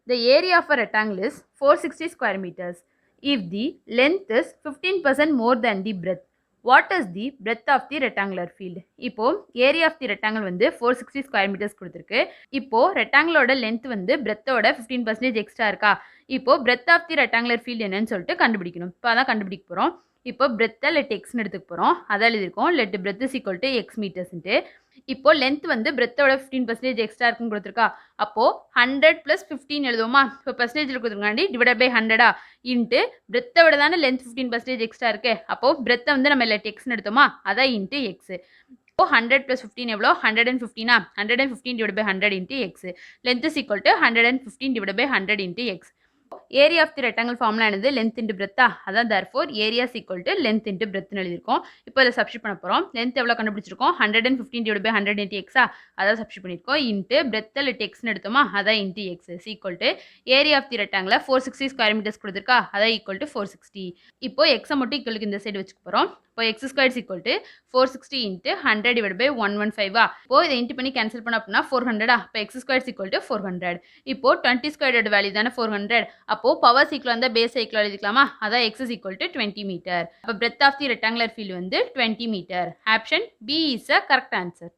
The area of a rectangle is 460 square meters. If the length is 15% more than the breadth, what is the breadth of the rectangular field? இப்போ area of the rectangle வந்து 460 square metres கொடுத்துருக்கு. இப்போ ரெக்டாங்கிளோட length வந்து பிரெத்தோட 15% extra இருக்கா? இப்போ breadth of the rectangular field என்னன்னு சொல்லிட்டு கண்டுபிடிக்கணும். இப்போ அதான் கண்டுபிடிக்க போகிறோம். இப்போ பிரெத்தை லெட் எக்ஸ்னு எடுத்துக்க போகிறோம். அதான் எழுதியிருக்கோம் let breadth is equal to x மீட்டர்ஸ்ன்ட்டு. இப்போ லென்த் வந்து பிரெத்தோட 15% எக்ஸ்ட்ரா இருக்குன்னு கொடுத்துருக்கா. அப்போது 100 + 15 எழுதுவோமா? இப்போ பர்சன்டேஜில் கொடுத்துருக்காண்டி டிவைட் பை 100 இன்ட்டு பிரெத்தை விட தானே லென்த் 15% எக்ஸ்ட்ரா இருக்கு. அப்போது பிரெத்தை வந்து நம்ம லெட் எக்ஸ்னு எடுத்தோமா? அதான் இன்ட்டு எக்ஸ். இப்போ 100 + 15 எவ்வளோ? 115. 115 divide by 100 into x. Length is equal to 115 divide by 100 into x. Area of the rectangle formula என்னது? லென்த் இன்ட்டு பிரெத்தா? அதான் therefore area is equal to length into பிரெத்னு எழுதியிருக்கோம். இப்போ இதை சப்ஸ்டிட் பண்ண போகிறோம். லென்த் எவ்வளோ கண்டுபிடிச்சிருக்கோம்? 115 டிவைட் பை 100 இன்ட்டு எக்ஸா? அதான் சப்ஸ்டிட் பண்ணியிருக்கோம். இன்ட்டு பிரெத்தை லெட் எக்ஸ்னு எடுத்தோமா? அதான் into X is equal to area of the rectangle 460 square metres கொடுத்துருக்கா? அதான் ஈக்குவல் டு 460. இப்போ எக்ஸை மட்டும் ஈக்குவலுக்கு இந்த சைடு வச்சுக்க போகிறோம். இப்போ X square is equal to 460 into 100 divide by 115 இப்போ இதை இன்ட்டு பண்ணி கேன்சல் பண்ண அப்படின்னா 400 இப்போ X square is equal to 400. இப்போ 20 ஸ்கொயரோட வேல்யூ தானே 400. அப்போ பவர் சைக்கிள் வந்து பேஸ் சைக்கிள் எழுதிக்கலாமா? அதான் x is equal to 20 meter. அப்போ breadth of the rectangular field வந்து 20 meter. Option B is a correct answer.